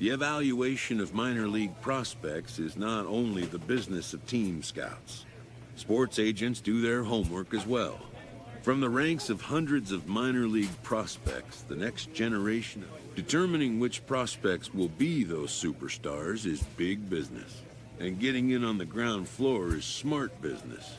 The evaluation of minor league prospects is not only the business of team scouts. Sports agents do their homework as well. From the ranks of hundreds of minor league prospects, the next generation, determining which prospects will be those superstars is big business. And getting in on the ground floor is smart business.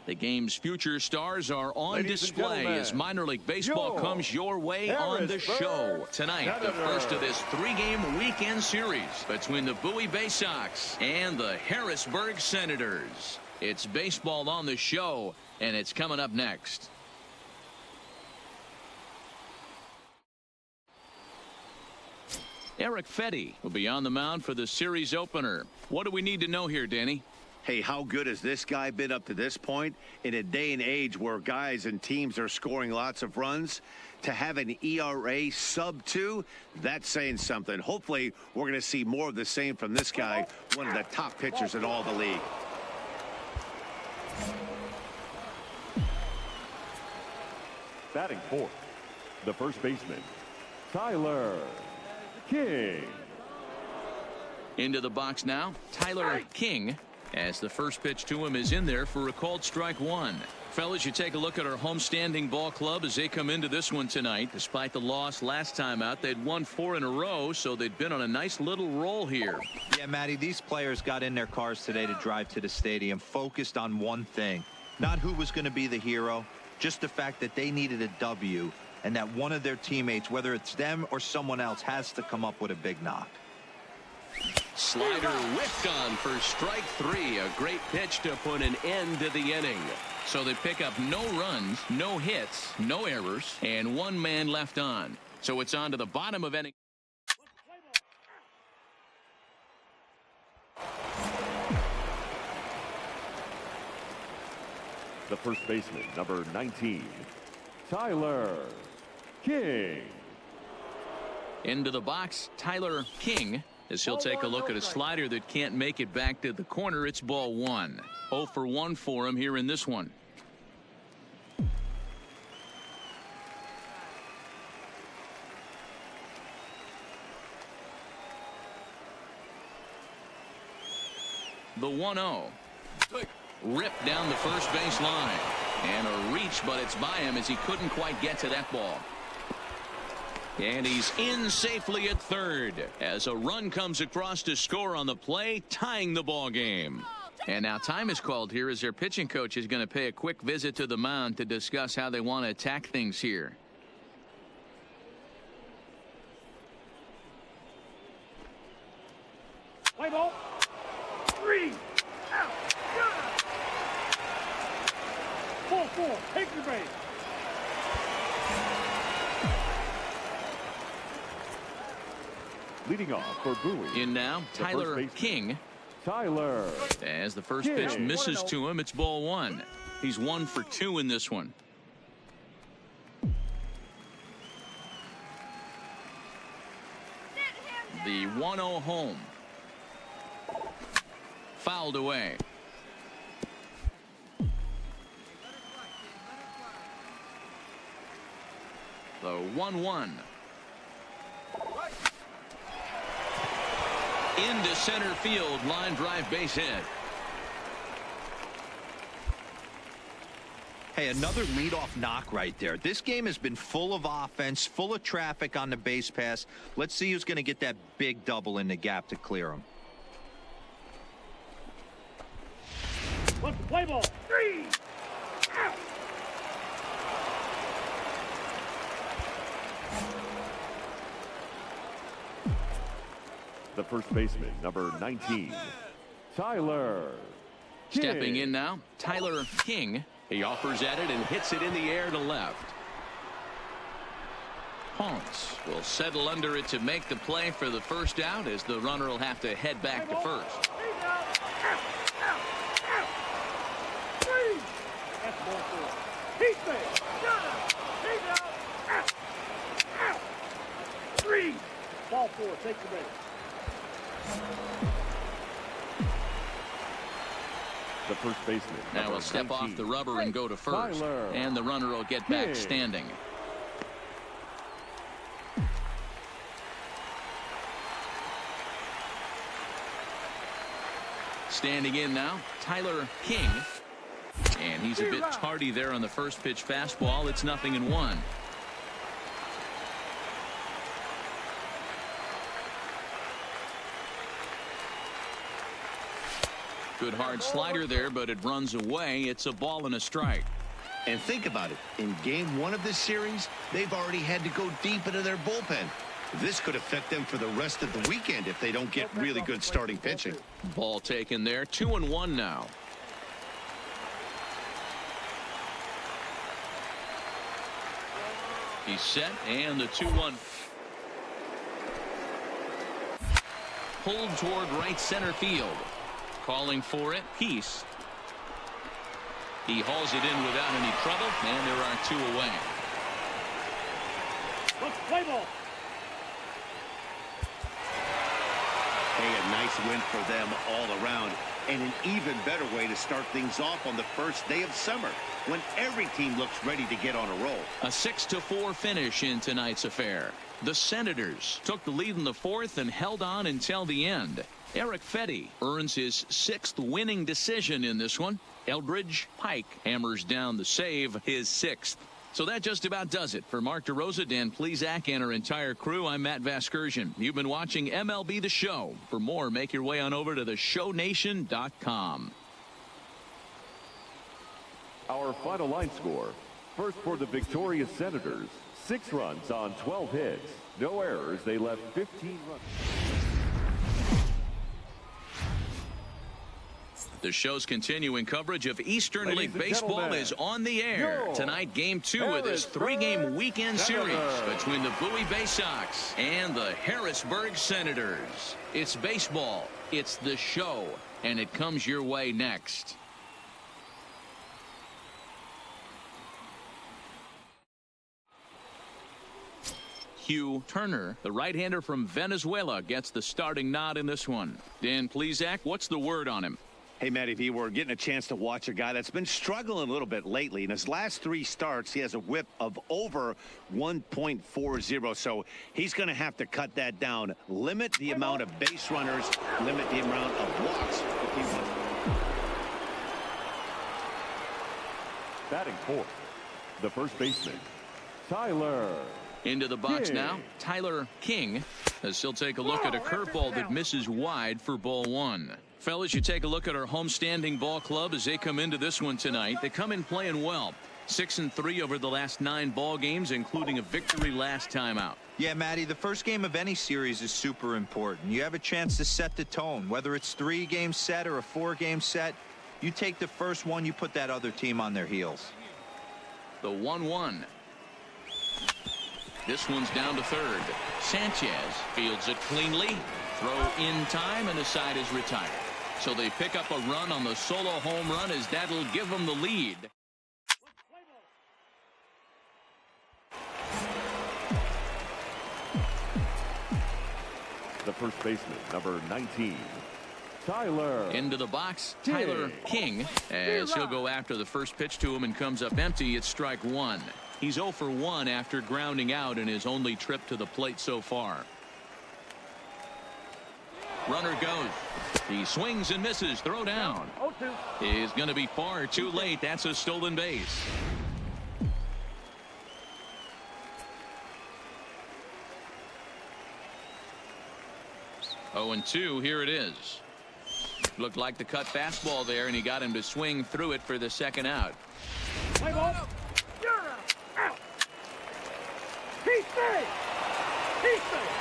The game's future stars are on display as minor league baseball comes your way on the show. Tonight, the first of this three-game weekend series between the Bowie Bay Sox and the Harrisburg Senators. It's baseball on the show, and it's coming up next. Eric Fetty will be on the mound for the series opener. What do we need to know here, Danny? Hey, how good has this guy been up to this point? In a day and age where guys and teams are scoring lots of runs, to have an ERA sub-2, that's saying something. Hopefully, we're going to see more of the same from this guy, one of the top pitchers in all the league. Batting fourth, the first baseman, Tyler King. Into the box now, Tyler King, as the first pitch to him is in there for a called strike one. Fellas, you take a look at our homestanding ball club as they come into this one tonight. Despite the loss last time out, they'd won 4 in a row, so they'd been on a nice little roll here. Yeah, Matty, these players got in their cars today to drive to the stadium, focused on one thing. Not who was going to be the hero, just the fact that they needed a W, and that one of their teammates, whether it's them or someone else, has to come up with a big knock. Slider whiffed on for strike 3. A great pitch to put an end to the inning. So they pick up no runs, no hits, no errors, and 1 man left on. So it's on to the bottom of inning. The first baseman, number 19, Tyler King. Into the box, Tyler King, as he'll take a look at a slider that can't make it back to the corner. It's ball 1. 0 for 1 for him here in this one. The 1-0. Ripped down the first base line. And a reach, but it's by him as he couldn't quite get to that ball. And he's in safely at third as a run comes across to score on the play, tying the ball game. And now time is called here as their pitching coach is going to pay a quick visit to the mound to discuss how they want to attack things here. Play ball. 3 out. 4-4. Take your base. Leading off for Bowie. In now, Tyler King. Tyler. As the first pitch misses to him, it's ball 1. He's 1 for 2 in this one. The 1-0 home. Fouled away. The 1-1. Into center field, line drive, base hit. Hey, another leadoff knock right there. This game has been full of offense, full of traffic on the base pass. Let's see who's going to get that big double in the gap to clear him. Let's play ball. 3 out. The first baseman, number 19, Tyler King. Stepping in now, Tyler King. He offers at it and hits it in the air to left. Ponce will settle under it to make the play for the first out as the runner will have to head back to first. That's ball 4. He's safe. He's out. Out. Out. 3. Ball 4. Take the base. The first baseman. Now number he'll step 19, off the rubber and go to first. Tyler And the runner will get back King. standing. Standing in now, Tyler King. And he's a bit tardy there on the first pitch fastball. It's 0-1. Good hard slider there, but it runs away. It's a ball and a strike. And think about it. In game 1 of this series, they've already had to go deep into their bullpen. This could affect them for the rest of the weekend if they don't get really good starting pitching. Ball taken there. 2-1 now. He's set, and the 2-1. Pulled toward right center field. Calling for it, Peace. He hauls it in without any trouble, and there are 2 away. Let's play ball. Hey, a nice win for them all around, and an even better way to start things off on the first day of summer, when every team looks ready to get on a roll. A 6-4 finish in tonight's affair. The Senators took the lead in the 4th and held on until the end. Eric Fetty earns his 6th winning decision in this one. Eldridge Pike hammers down the save, his 6th. So that just about does it. For Mark DeRosa, Dan Plesac, and our entire crew, I'm Matt Vasgersian. You've been watching MLB The Show. For more, make your way on over to theshownation.com. Our final line score. First for the victorious Senators. 6 runs on 12 hits. No errors. They left 15 runs. The show's continuing coverage of Eastern Ladies League and Baseball gentlemen, is on the air. your Tonight, Game 2 of this 3-game weekend series Senators. between the Bowie Bay Sox and the Harrisburg Senators. It's baseball, it's the show, and it comes your way next. Hugh Turner, the right-hander from Venezuela, gets the starting nod in this one. Dan Plesac, what's the word on him? Hey, Matty V, we're getting a chance to watch a guy that's been struggling a little bit lately. In his last 3 starts, he has a whip of over 1.40, so he's going to have to cut that down. Limit the amount of base runners, limit the amount of walks if he wants. Batting fourth, the first baseman, Tyler. Into the box King. now, Tyler King, as he'll take a look at a curveball that misses wide for ball 1. Fellas, you take a look at our homestanding ball club as they come into this one tonight. They come in playing well. 6-3 over the last 9 ball games, including a victory last time out. Yeah, Matty, the first game of any series is super important. You have a chance to set the tone, whether it's 3-game set or a 4-game set. You take the first one, you put that other team on their heels. The 1-1. This one's down to third. Sanchez fields it cleanly. Throw in time, and the side is retired. So they pick up a run on the solo home run, as that'll give them the lead. The first baseman, number 19, Tyler. Into the box, King. Tyler King, as he'll go after the first pitch to him and comes up empty. It's strike 1. He's 0 for 1 after grounding out in his only trip to the plate so far. Runner goes. He swings and misses. Throw down. 0-2. Is going to be far too late. That's a stolen base. Oh, and 2. Here it is. Looked like the cut fastball there, and he got him to swing through it for the second out. Play ball. You're out. Out. He's safe. He's safe.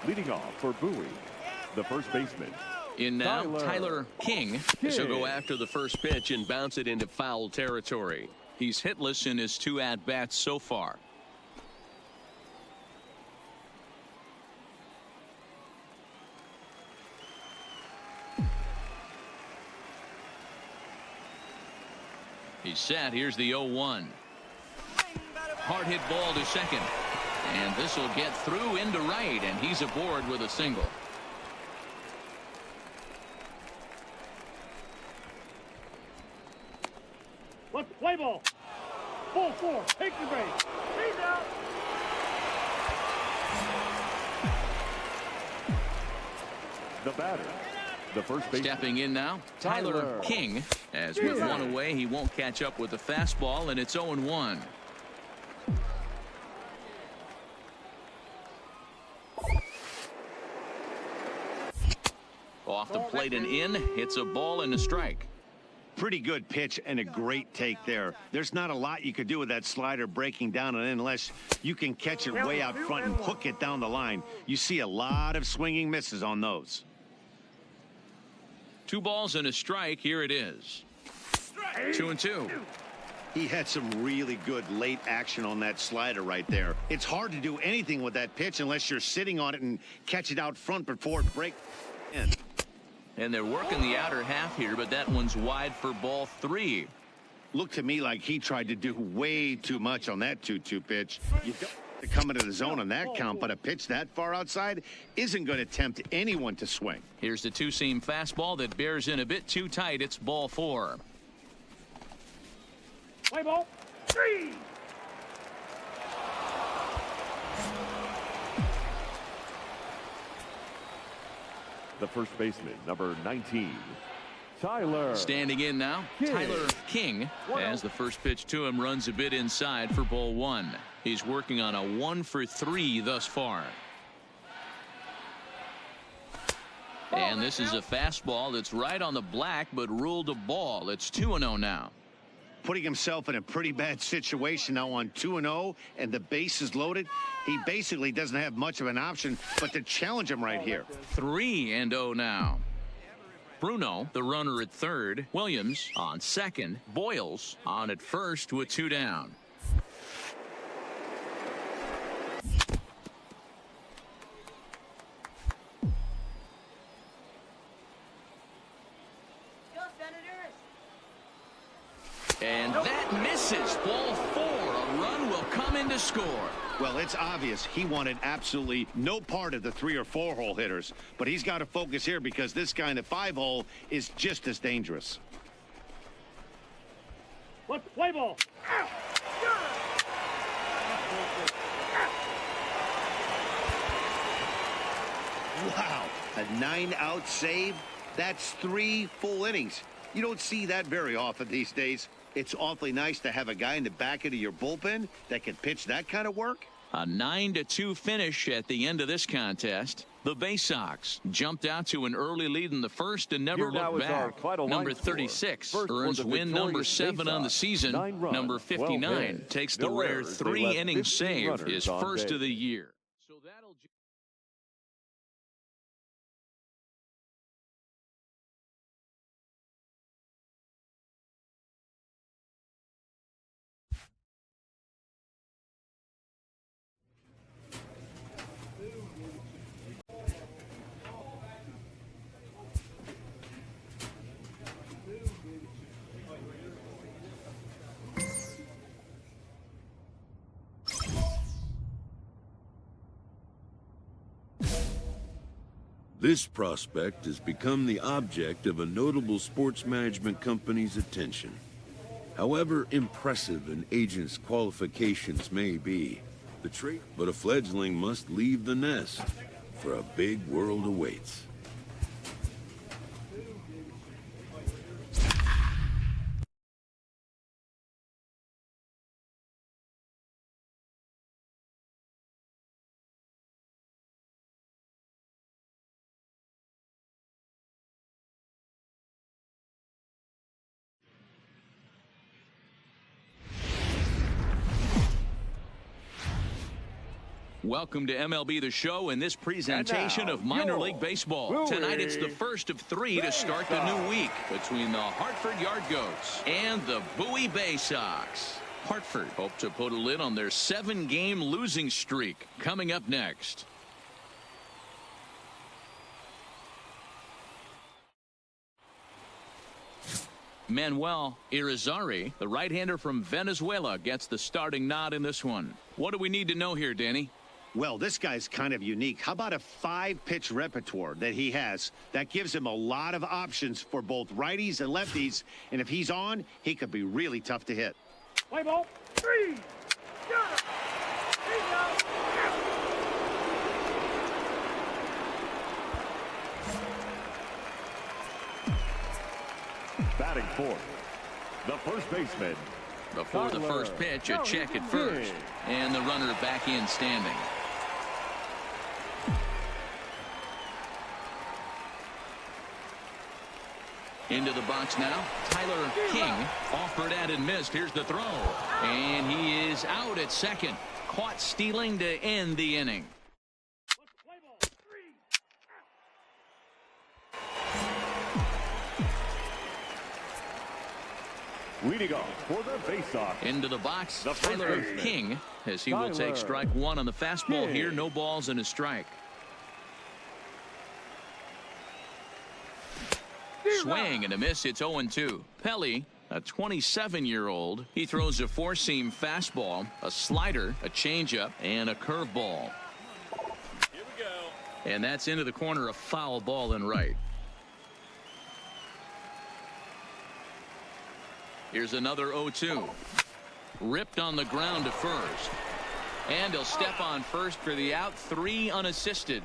Leading off for Bowie, the first baseman. In now, Tyler Tyler King. King. He'll go after the first pitch and bounce it into foul territory. He's hitless in his 2 at-bats so far. He's set. Here's the 0-1. Hard hit ball to second. And this will get through into right, and he's aboard with a single. Let's play ball. Ball 4. Take the base. He's out. The batter, the first baseman. Stepping in now, Tyler King. As with one away, he won't catch up with the fastball, and it's 0-1. Off the plate and in. It's a ball and a strike. Pretty good pitch and a great take there. There's not a lot you could do with that slider breaking down and in unless you can catch it way out front and hook it down the line. You see a lot of swinging misses on those. 2 balls and a strike. Here it is. 2-2. He had some really good late action on that slider right there. It's hard to do anything with that pitch unless you're sitting on it and catch it out front before it breaks in. And they're working the outer half here, but that one's wide for ball 3. Looked to me like he tried to do way too much on that 2-2 pitch. You don't have to come into the zone on that count, but a pitch that far outside isn't going to tempt anyone to swing. Here's the 2-seam fastball that bears in a bit too tight. It's ball 4. Play ball. 3. The first baseman, number 19, Tyler. Standing in now, Tyler King, as the first pitch to him runs a bit inside for ball 1. He's working on a 1-for-3 thus far. And this is a fastball that's right on the black, but ruled a ball. It's 2-0 now. Putting himself in a pretty bad situation now on 2-0 and the base is loaded. He basically doesn't have much of an option but to challenge him right here. 3-0 now. Bruno, the runner at third. Williams on second. Boyles on at first with 2 down. And that misses. Ball 4. A run will come in to score. Well, it's obvious he wanted absolutely no part of the 3 or 4 hole hitters, but he's got to focus here because this guy in the 5 hole is just as dangerous. Let's play ball. Wow, a 9-out save. That's 3 full innings. You don't see that very often these days. It's awfully nice to have a guy in the back end of your bullpen that can pitch that kind of work. A 9-2 finish at the end of this contest. The Bay Sox jumped out to an early lead in the first and never looked back. Number 36 earns win number 7 on the season. Number 59 takes the rare 3-inning save, his first of the year. So that'll This prospect has become the object of a notable sports management company's attention. However impressive an agent's qualifications may be, but a fledgling must leave the nest, for a big world awaits. Welcome to MLB The Show in this presentation of minor league baseball. Tonight it's the first of 3 to start the new week between the Hartford Yard Goats and the Bowie Bay Sox. Hartford hope to put a lid on their 7-game losing streak. Coming up next. Manuel Irizarry, the right-hander from Venezuela, gets the starting nod in this one. What do we need to know here, Danny? Well, this guy's kind of unique. How about a 5-pitch repertoire that he has? That gives him a lot of options for both righties and lefties. And if he's on, he could be really tough to hit. Play ball. 3. Got it. He's out. Batting fourth, the first baseman. Before the first pitch, a check at first. And the runner back in standing. Into the box now. Tyler King offered at and missed. Here's the throw. And he is out at second. Caught stealing to end the inning. Play ball. 3. Leading off for the faceoff. Into the box, The first Tyler baseman. King, as he will take strike one on the fastball here. No balls and a strike. Swing and a miss. It's 0-2. Pelly, a 27-year-old. He throws a four-seam fastball, a slider, a changeup, and a curveball. Here we go. And that's into the corner, a foul ball and right. Here's another 0-2. Ripped on the ground to first. And he'll step on first for the out. 3 unassisted.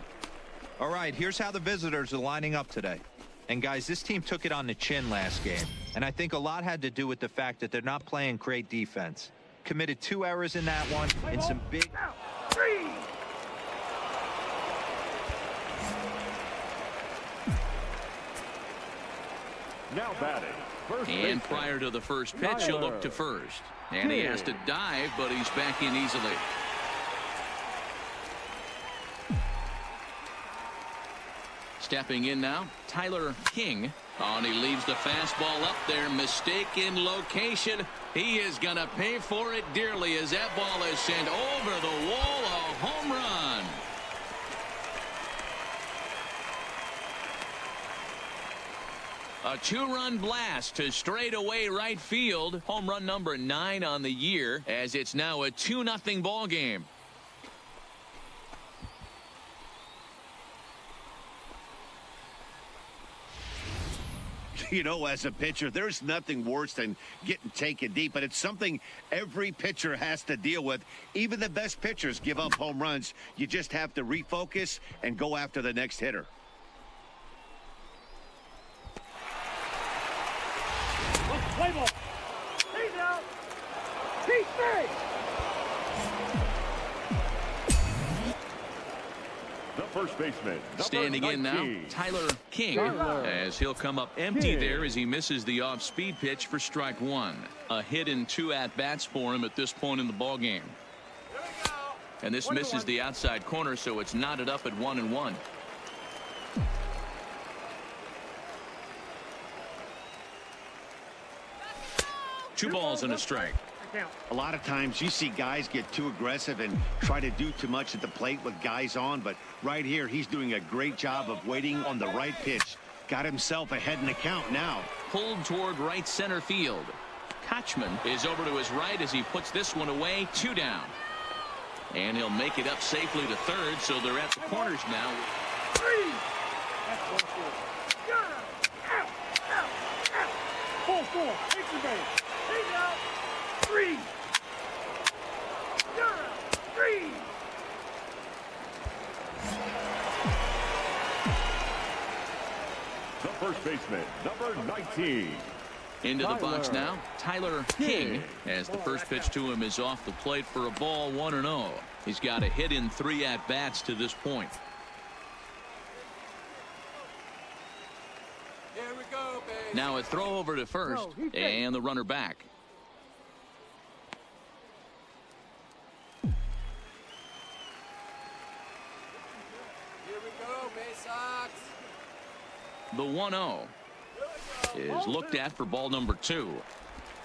All right, here's how the visitors are lining up today. And guys, this team took it on the chin last game. And I think a lot had to do with the fact that they're not playing great defense. Committed 2 errors in that one and some big... 3. Now batting, first And baseman. prior to the first pitch, he'll look to first. And he has to dive, but he's back in easily. Stepping in now, Tyler King. And he leaves the fastball up there. Mistaken location. He is going to pay for it dearly as that ball is sent over the wall. A home run. A 2-run blast to straightaway right field. Home run number 9 on the year, as it's now a 2-0 ball game. You know, as a pitcher, there's nothing worse than getting taken deep, but it's something every pitcher has to deal with. Even the best pitchers give up home runs. You just have to refocus and go after the next hitter. Play ball. He's out. He's safe. The first baseman, number Standing in now, 19. Tyler King, as he'll come up empty there as he misses the off-speed pitch for strike 1. A hit and 2 at-bats for him at this point in the ball game. And this misses the outside corner, so it's knotted up at 1-1. Two balls and a strike. A lot of times you see guys get too aggressive and try to do too much at the plate with guys on, but right here he's doing a great job of waiting on the right pitch. Got himself ahead in the count now. Pulled toward right center field. Kochman is over to his right as he puts this one away. 2 down. And he'll make it up safely to third, so they're at the corners now. 3. That's 4-4. Got him. Out. 4-4. Extra base. He's out. 3. Got him. 3. The first baseman, number 19. Into the box now, Tyler King, as the first pitch to him is off the plate for a ball. 1-0. He's got a hit in 3 at-bats to this point. Here we go, baby. Now a throw over to first, and the runner back. Here we go, Bay Sox. The 1-0 is looked at for ball number 2.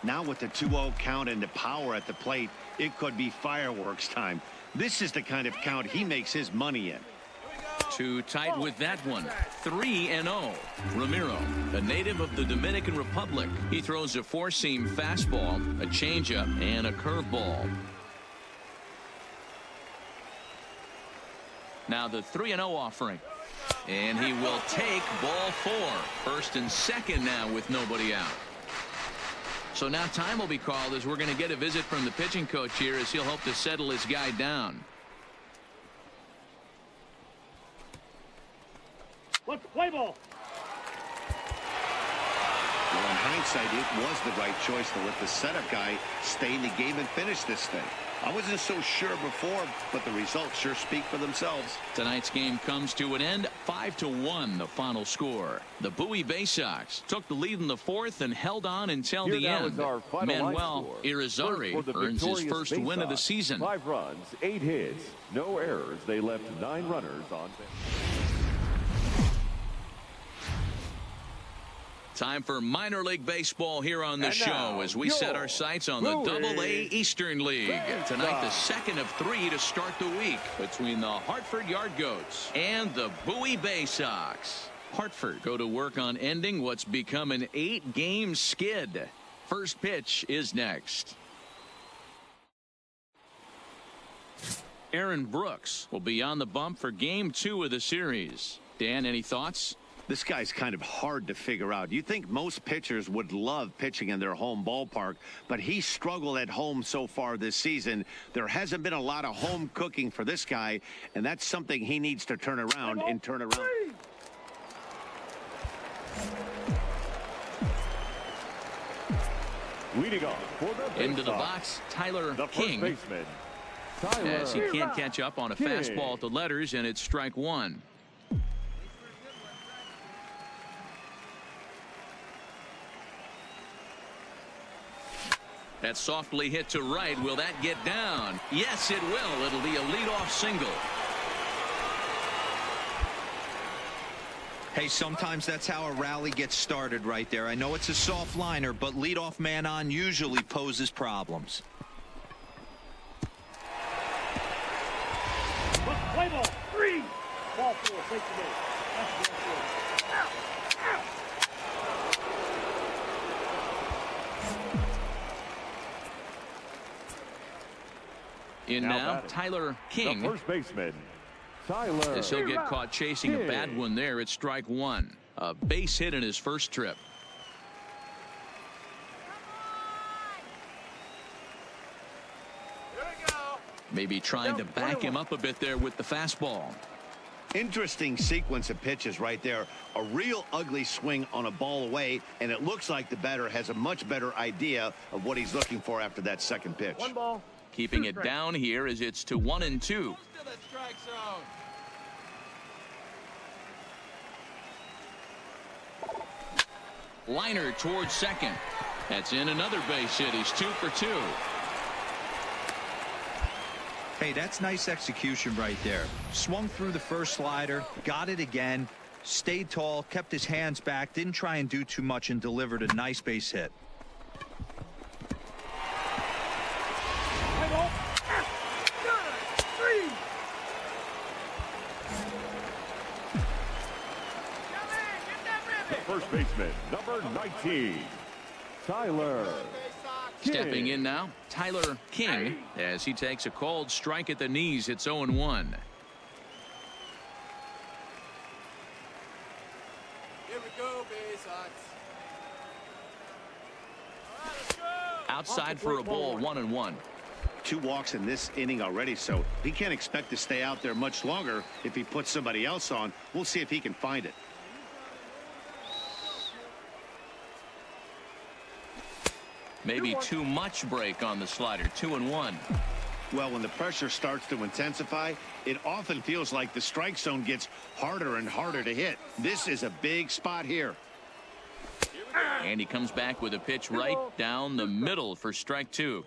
Now with the 2-0 count and the power at the plate, it could be fireworks time. This is the kind of count he makes his money in. Too tight with that one. 3-0. Ramiro, a native of the Dominican Republic. He throws a four-seam fastball, a changeup, and a curveball. Now the 3-0 offering. And he will take ball 4. First and second now with nobody out. So now time will be called as we're going to get a visit from the pitching coach here as he'll hope to settle his guy down. Let's play ball. Well, in hindsight, it was the right choice to let the setup guy stay in the game and finish this thing. I wasn't so sure before, but the results sure speak for themselves. Tonight's game comes to an end. 5-1 the final score. The Bowie Bay Sox took the lead in the fourth and held on until the end. Manuel Irizarry earns his first win of the season. 5 runs, 8 hits, no errors. They left 9 runners on base. Time for minor league baseball here on the show as we set our sights on the Double-A Eastern League. Tonight, the second of 3 to start the week between the Hartford Yard Goats and the Bowie Bay Sox. Hartford go to work on ending what's become an 8-game skid. First pitch is next. Aaron Brooks will be on the bump for Game 2 of the series. Dan, any thoughts? This guy's kind of hard to figure out. You think most pitchers would love pitching in their home ballpark, but he struggled at home so far this season. There hasn't been a lot of home cooking for this guy, and that's something he needs to turn around and turn around. Leading off for the into the box, Tyler King. Baseman, as he can't catch up on a fastball at the letters, and it's strike 1. That's softly hit to right. Will that get down? Yes, it will. It'll be a leadoff single. Hey, sometimes that's how a rally gets started right there. I know it's a soft liner, but leadoff man on usually poses problems. Let's play ball. 3. Ball 4. Take the ball. That's ball 4. Out. Out. In now Tyler King. The first baseman, Tyler. As he'll get caught chasing a bad one there. It's strike 1. A base hit in his first trip. Here we go. Maybe trying to back him up a bit there with the fastball. Interesting sequence of pitches right there. A real ugly swing on a ball away, and it looks like the batter has a much better idea of what he's looking for after that second pitch. 1 ball. Keeping it down here as it's to 1-2. Still at strike zone. Liner towards second. That's in another base hit. He's 2 for 2. Hey, that's nice execution right there. Swung through the first slider, got it again, stayed tall, kept his hands back, didn't try and do too much, and delivered a nice base hit. First baseman, number 19, Tyler King. Stepping in now, Tyler King, as he takes a cold strike at the knees. It's 0-1. Here we go, Bay Sox. All right, let's go. Outside for a ball, 1-1. 2 walks in this inning already, so he can't expect to stay out there much longer if he puts somebody else on. We'll see if he can find it. Maybe too much break on the slider. 2-1. Well, when the pressure starts to intensify, it often feels like the strike zone gets harder and harder to hit. This is a big spot here. And he comes back with a pitch right down the middle for strike 2.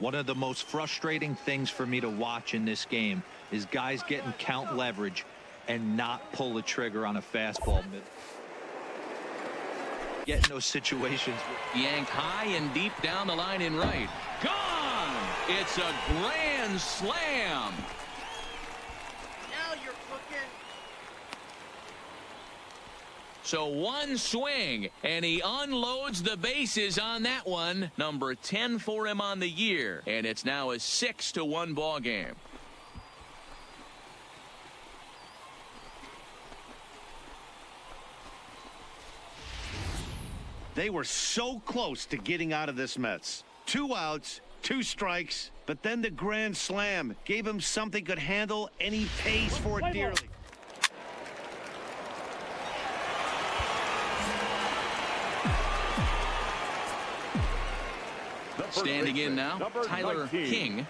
One of the most frustrating things for me to watch in this game is guys getting count leverage and not pull the trigger on a fastball. Get in those situations. Yanked high and deep down the line in right. Gone! It's a grand slam. Now you're cooking. So one swing, and he unloads the bases on that one. Number 10 for him on the year, and it's now a 6-1 ball game. They were so close to getting out of this mess. 2 outs, 2 strikes, but then the grand slam gave him something could handle, and he pays for it dearly. Standing in now, Tyler King,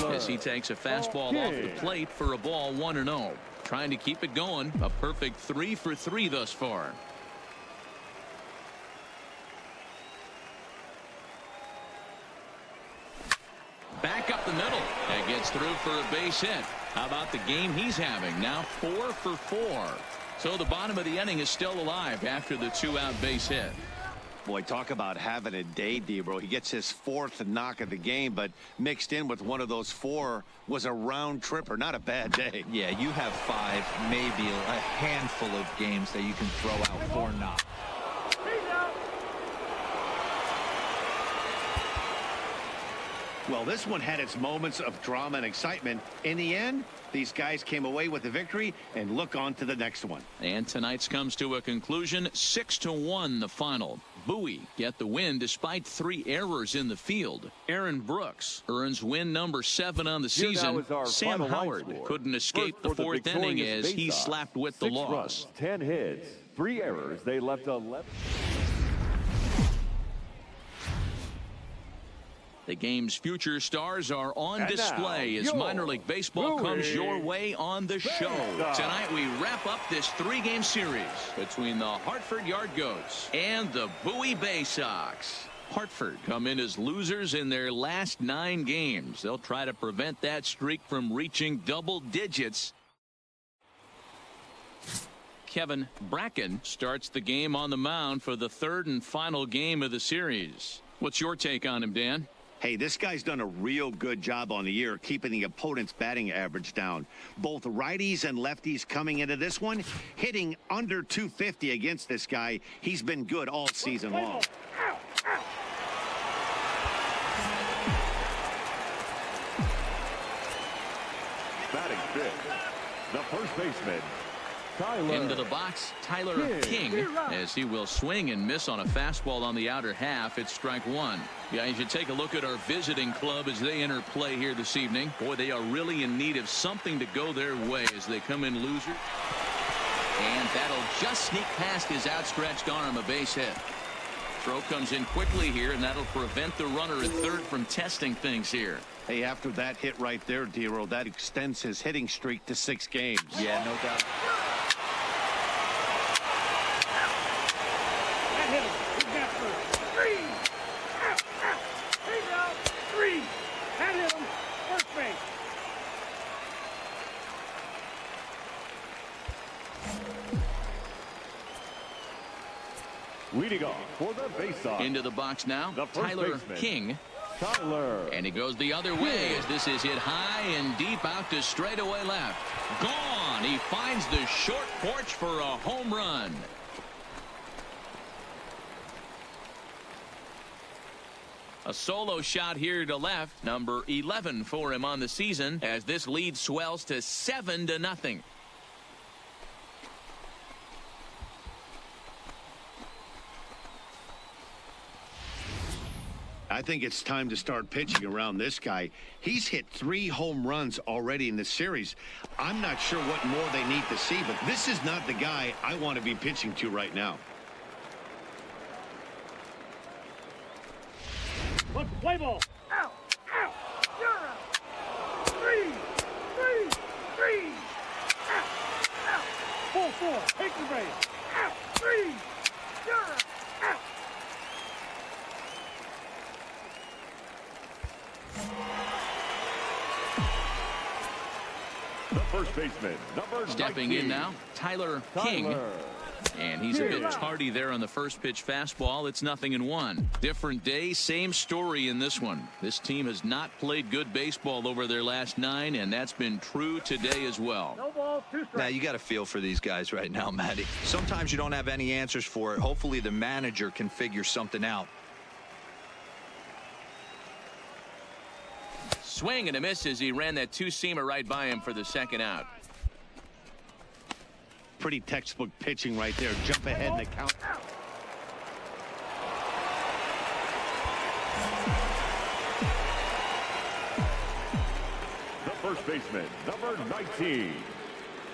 as he takes a fastball off the plate for a ball 1-0. Trying to keep it going. A perfect 3 for 3 thus far. Back up the middle. And gets through for a base hit. How about the game he's having? Now 4 for 4. So the bottom of the inning is still alive after the 2-out base hit. Boy, talk about having a day, D-Bro. He gets his 4th knock of the game, but mixed in with one of those 4 was a round tripper. Not a bad day. Yeah, you have 5, maybe a handful of games that you can throw out 4 knocks. Well, this one had its moments of drama and excitement. In the end, these guys came away with the victory, and look on to the next one. And tonight's comes to a conclusion, 6-1 the final. Bowie get the win despite 3 errors in the field. Aaron Brooks earns win number 7 on the season. Sam Howard couldn't escape the 4th inning as he slapped with the loss. 10 hits, 3 errors. They left 11. The game's future stars are on display as minor league baseball comes your way on the show. Tonight we wrap up this 3-game series between the Hartford Yard Goats and the Bowie Bay Sox. Hartford come in as losers in their last 9 games. They'll try to prevent that streak from reaching double digits. Kevin Bracken starts the game on the mound for the 3rd and final game of the series. What's your take on him, Dan? Hey, this guy's done a real good job on the year keeping the opponent's batting average down. Both righties and lefties coming into this one, hitting under 250 against this guy. He's been good all season long. Batting 5th, the first baseman, Into the box, Tyler King, as he will swing and miss on a fastball on the outer half. It's strike 1. Yeah, you should take a look at our visiting club as they enter play here this evening. Boy, they are really in need of something to go their way as they come in losers. And that'll just sneak past his outstretched arm, a base hit. Throw comes in quickly here, and that'll prevent the runner at 3rd from testing things here. Hey, after that hit right there, D-Roll, that extends his hitting streak to 6 games. Yeah, no doubt. That hit him. He's got 3. He's out. 3. That hit him. First base. leading off for the baseoff. Into the box now, Tyler King. And he goes the other way as this is hit high and deep out to straightaway left. Gone. He finds the short porch for a home run. A solo shot here to left, number 11 for him on the season, as this lead swells to 7-0. I think it's time to start pitching around this guy. He's hit 3 home runs already in this series. I'm not sure what more they need to see, but this is not the guy I want to be pitching to right now. Look, play ball. Out, out, you're out. 3, 3, 3. Out, out. Full 4, take the base. Out, 3, you're out. Out. The first baseman, number Stepping 19. in now, Tyler King. And he's a bit tardy there on the first pitch fastball. It's 0-1. Different day, same story in this one. This team has not played good baseball over their last 9, and that's been true today as well. No ball, 2 strikes. Now, you got a feel for these guys right now, Matty. Sometimes you don't have any answers for it. Hopefully the manager can figure something out. Swing and a miss as he ran that 2-seamer right by him for the second out. Pretty textbook pitching right there. Jump ahead in the count. The first baseman, number 19,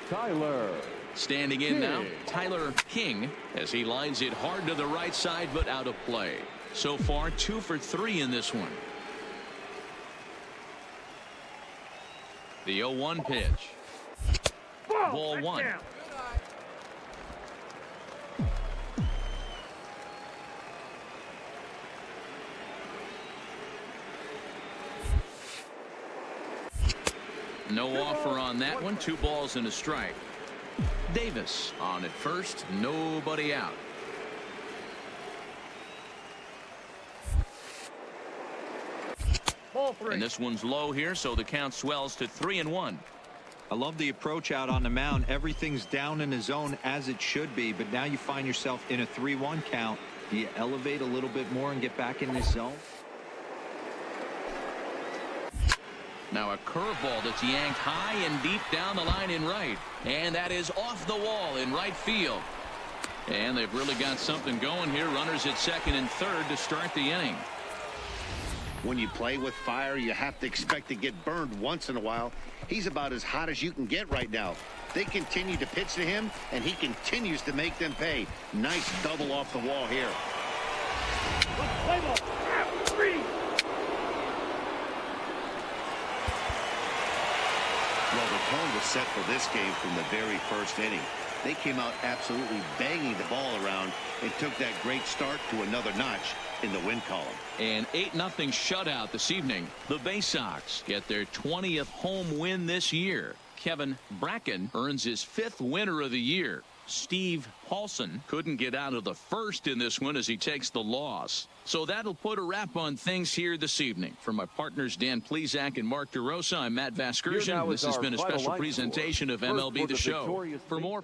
Tyler. Standing in now, Tyler King, as he lines it hard to the right side, but out of play. So far, 2 for 3 in this one. The 0-1 pitch. Ball 1. No offer on that one. 2 balls and a strike. Davis on at first. Nobody out. Ball 3. And this one's low here, so the count swells to 3-1. I love the approach out on the mound. Everything's down in the zone as it should be, but now you find yourself in a 3-1 count. Do you elevate a little bit more and get back in this zone? Now a curveball that's yanked high and deep down the line in right. And that is off the wall in right field. And they've really got something going here. Runners at second and third to start the inning. When you play with fire, you have to expect to get burned once in a while. He's about as hot as you can get right now. They continue to pitch to him, and he continues to make them pay. Nice double off the wall here. Play ball. 3. Well, the tone was set for this game from the very first inning. They came out absolutely banging the ball around and took that great start to another notch in the win column. An 8-0 shutout this evening. The Bay Sox get their 20th home win this year. Kevin Bracken earns his 5th winner of the year. Steve Paulson couldn't get out of the first in this one as he takes the loss. So that'll put a wrap on things here this evening. For my partners Dan Plesac and Mark DeRosa, I'm Matt Vasgersian. This has been a special presentation of MLB The Show. For more